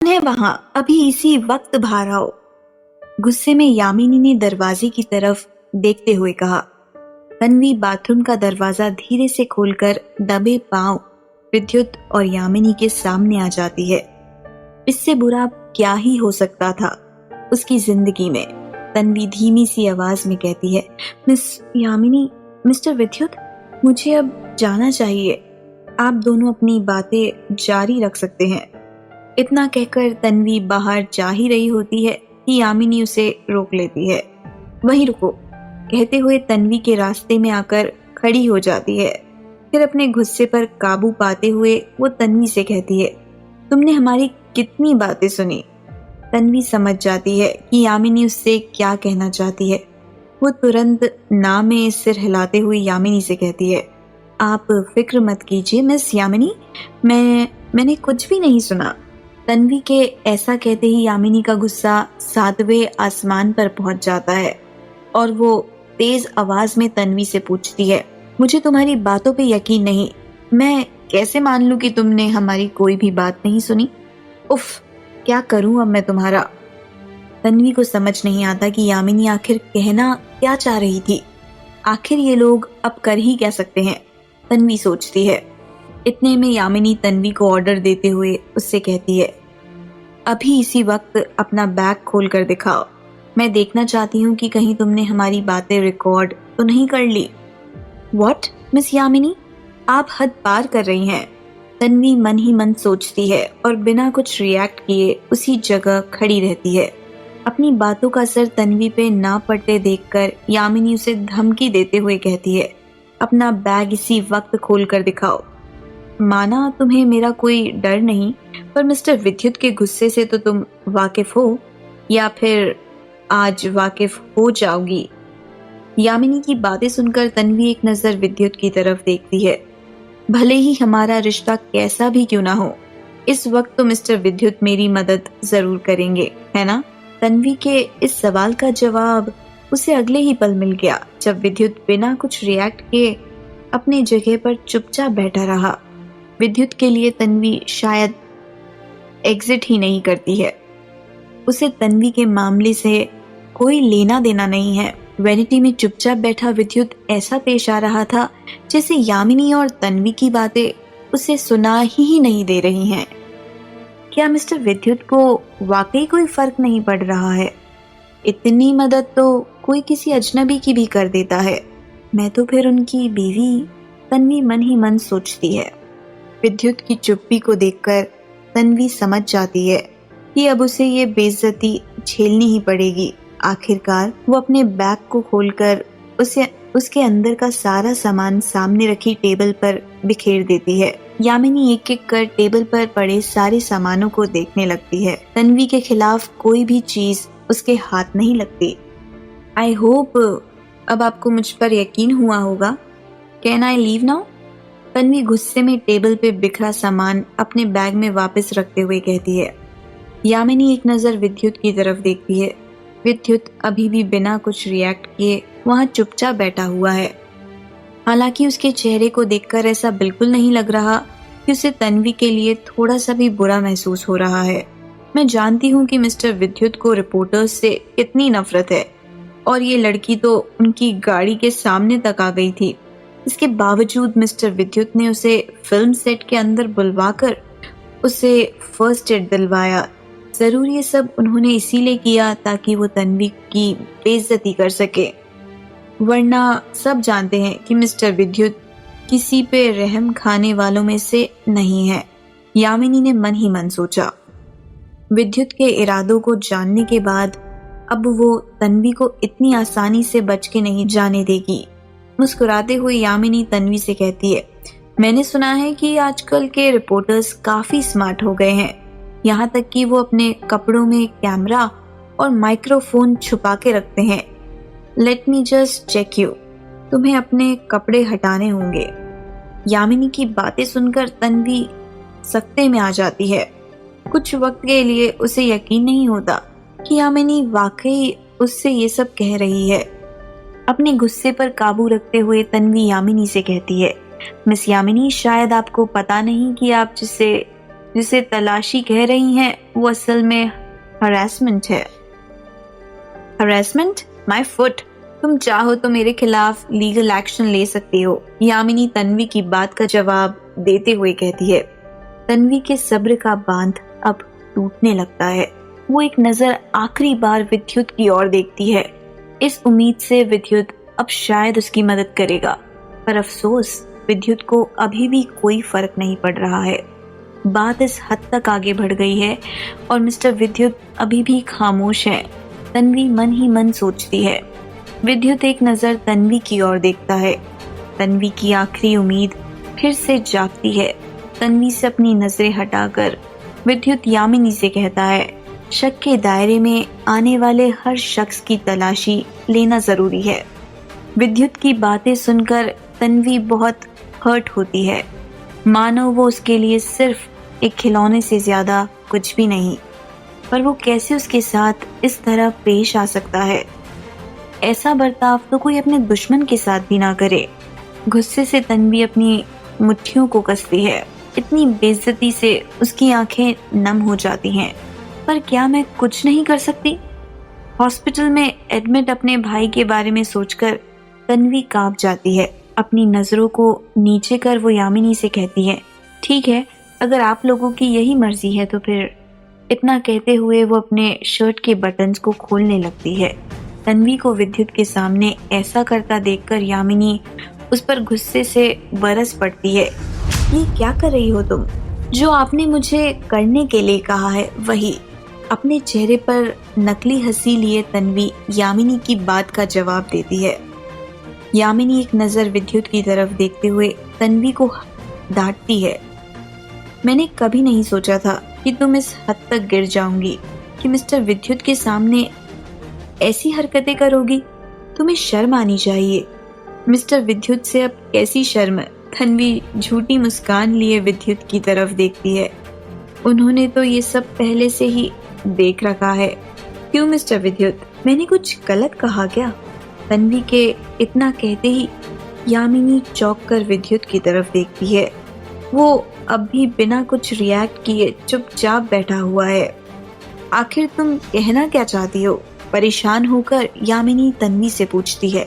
है वहां, अभी इसी वक्त बाहर आओ। गुस्से में यामिनी ने दरवाजे की तरफ देखते हुए कहा। तन्वी बाथरूम का दरवाजा धीरे से खोलकर दबे पांव विद्युत और यामिनी के सामने आ जाती है। इससे बुरा क्या ही हो सकता था उसकी जिंदगी में। तन्वी धीमी सी आवाज में कहती है, मिस यामिनी, मिस्टर विद्युत, मुझे अब जाना चाहिए। आप दोनों अपनी बातें जारी रख सकते हैं। इतना कहकर तन्वी बाहर जा ही रही होती है कि यामिनी उसे रोक लेती है। वहीं रुको कहते हुए तन्वी के रास्ते में आकर खड़ी हो जाती है। फिर अपने गुस्से पर काबू पाते हुए वो तन्वी से कहती है, तुमने हमारी कितनी बातें सुनी। तन्वी समझ जाती है कि यामिनी उससे क्या कहना चाहती है। वो तुरंत ना में सिर हिलाते हुए यामिनी से कहती है, आप फिक्र मत कीजिए मिस यामिनी, मैंने कुछ भी नहीं सुना। तन्वी के ऐसा कहते ही यामिनी का गुस्सा 7वें आसमान पर पहुंच जाता है और वो तेज आवाज में तन्वी से पूछती है, मुझे तुम्हारी बातों पे यकीन नहीं। मैं कैसे मान लूं कि तुमने हमारी कोई भी बात नहीं सुनी। उफ, क्या करूं अब मैं तुम्हारा। तन्वी को समझ नहीं आता कि यामिनी आखिर कहना क्या चाह रही थी। आखिर ये लोग अब कर ही क्या सकते हैं, तन्वी सोचती है। इतने में यामिनी तन्वी को ऑर्डर देते हुए उससे कहती है, अभी इसी वक्त अपना बैग खोल कर दिखाओ। मैं देखना चाहती हूँ कि कहीं तुमने हमारी बातें रिकॉर्ड तो नहीं कर ली। व्हाट मिस यामिनी, आप हद पार कर रही हैं। तन्वी मन ही मन सोचती है और बिना कुछ रिएक्ट किए उसी जगह खड़ी रहती है। अपनी बातों का असर तन्वी पे ना पड़ते देखकर यामिनी उसे धमकी देते हुए कहती है, अपना बैग इसी वक्त खोल कर दिखाओ। माना तुम्हें मेरा कोई डर नहीं, पर मिस्टर विद्युत के गुस्से से तो तुम वाकिफ हो, या फिर आज वाकिफ हो जाओगी। यामिनी की बातें सुनकर तन्वी एक नजर विद्युत की तरफ देखती है। भले ही हमारा रिश्ता कैसा भी क्यों ना हो, इस वक्त तो मिस्टर विद्युत मेरी मदद जरूर करेंगे, है ना। तन्वी के इस सवाल का जवाब उसे अगले ही पल मिल गया, जब विद्युत बिना कुछ रिएक्ट किए अपने जगह पर चुपचाप बैठा रहा। विद्युत के लिए तन्वी शायद एग्जिट ही नहीं करती है। उसे तन्वी के मामले से कोई लेना देना नहीं है। वैनिटी में चुपचाप बैठा विद्युत ऐसा पेश आ रहा था जैसे यामिनी और तन्वी की बातें उसे सुना ही नहीं दे रही हैं। क्या मिस्टर विद्युत को वाकई कोई फर्क नहीं पड़ रहा है? इतनी मदद तो कोई किसी अजनबी की भी कर देता है। मैं तो फिर उनकी बीवी, तन्वी मन ही मन सोचती है। विद्युत की चुप्पी को देखकर तन्वी समझ जाती है कि अब उसे ये बेइज्जती झेलनी ही पड़ेगी। आखिरकार वो अपने बैग को खोलकर उसके अंदर का सारा सामान सामने रखी टेबल पर बिखेर देती है। यामिनी एक एक कर टेबल पर पड़े सारे सामानों को देखने लगती है। तन्वी के खिलाफ कोई भी चीज उसके हाथ नहीं लगती। आई होप अब आपको मुझ पर यकीन हुआ होगा। Can I leave now? Tanvi गुस्से में टेबल पे बिखरा सामान अपने बैग में वापस रखते हुए कहती है। यामिनी एक नजर विद्युत की तरफ देखती है। विद्युत अभी भी बिना कुछ रिएक्ट किए वहां चुपचाप बैठा हुआ है। हालांकि उसके चेहरे को देखकर ऐसा बिल्कुल नहीं लग रहा कि उसे तन्वी के लिए थोड़ा सा भी बुरा महसूस हो रहा है। मैं जानती हूँ कि मिस्टर विद्युत को रिपोर्टर्स से कितनी नफरत है, और ये लड़की तो उनकी गाड़ी के सामने तक आ गई थी। इसके बावजूद मिस्टर विद्युत ने उसे फिल्म सेट के अंदर बुलवाकर उसे फर्स्ट एड दिलवाया। जरूर ये सब उन्होंने इसीलिए किया ताकि वो तन्वी की बेइज्जती कर सके, वरना सब जानते हैं कि मिस्टर विद्युत किसी पे रहम खाने वालों में से नहीं है। यामिनी ने मन ही मन सोचा। विद्युत के इरादों को जानने के बाद अब वो तन्वी को इतनी आसानी से बच के नहीं जाने देगी। मुस्कुराते हुए यामिनी तन्वी से कहती है, मैंने सुना है कि आजकल के रिपोर्टर्स काफी स्मार्ट हो गए हैं, यहाँ तक कि वो अपने कपड़ों में कैमरा और माइक्रोफोन छुपा के रखते हैं। Let me just check you, तुम्हें अपने कपड़े हटाने होंगे। यामिनी की बातें सुनकर तन्वी सकते में आ जाती है। कुछ वक्त के लिए उसे यकीन नहीं होता कि यामिनी वाकई उससे ये सब कह रही है। अपने गुस्से पर काबू रखते हुए तन्वी यामिनी से कहती है, मिस यामिनी, शायद आपको पता नहीं कि आप जिसे तलाशी कह रही हैं वो असल में हरासमेंट है। हरासमेंट? My foot. तुम चाहो तो मेरे खिलाफ लीगल एक्शन ले सकती हो, यामिनी तन्वी की बात का जवाब देते हुए कहती है। तन्वी के सब्र का बांध अब टूटने लगता है। वो एक नजर आखिरी बार विद्युत की ओर देखती है, इस उम्मीद से विद्युत अब शायद उसकी मदद करेगा। पर अफसोस, विद्युत को अभी भी कोई फर्क नहीं पड़ रहा है। बात इस हद तक आगे बढ़ गई है और मिस्टर विद्युत अभी भी खामोश है। तन्वी मन ही मन सोचती है। विद्युत एक नजर तन्वी की ओर देखता है। तन्वी की आखिरी उम्मीद फिर से जागती है। तन्वी से अपनी नजरें हटाकर विद्युत यामिनी से कहता है, शक के दायरे में आने वाले हर शख्स की तलाशी लेना जरूरी है। विद्युत की बातें सुनकर तन्वी बहुत हर्ट होती है, मानो वो उसके लिए सिर्फ एक खिलौने से ज्यादा कुछ भी नहीं। पर वो कैसे उसके साथ इस तरह पेश आ सकता है? ऐसा बर्ताव तो कोई अपने दुश्मन के साथ भी ना करे। गुस्से से तन्वी अपनी मुट्ठियों को कसती है। इतनी बेइज्जती से उसकी आंखें नम हो जाती हैं। पर क्या मैं कुछ नहीं कर सकती? हॉस्पिटल में एडमिट अपने भाई के बारे में सोचकर तन्वी कांप जाती है। अपनी नजरों को नीचे कर वो यामिनी से कहती है, ठीक है, अगर आप लोगों की यही मर्जी है तो फिर। इतना कहते हुए वो अपने शर्ट के बटन्स को खोलने लगती है। तन्वी को विद्युत के सामने ऐसा करता देखकर यामिनी उस पर गुस्से से बरस पड़ती है। ये क्या कर रही हो तुम? जो आपने मुझे करने के लिए कहा है वही। अपने चेहरे पर नकली हंसी लिए तन्वी यामिनी की बात का जवाब देती है। यामिनी एक नजर विद्युत की तरफ देखते हुए तन्वी को डांटती है, मैंने कभी नहीं सोचा था कि तुम इस हद तक गिर जाओगी कि मिस्टर विद्युत के सामने ऐसी हरकतें करोगी। तुम्हें शर्म आनी चाहिए। मिस्टर विद्युत से अब कैसी शर्म? तन्वी झूठी मुस्कान लिए विद्युत की तरफ देखती है। उन्होंने तो ये सब पहले से ही देख रखा है। क्यों मिस्टर विद्युत, मैंने कुछ गलत कहा क्या? तन्वी के इतना कहते ही यामिनी चौंक कर विद्युत की तरफ देखती है। वो अब भी बिना कुछ रिएक्ट किए चुपचाप बैठा हुआ है। आखिर तुम कहना क्या चाहती हो? परेशान होकर यामिनी तन्वी से पूछती है।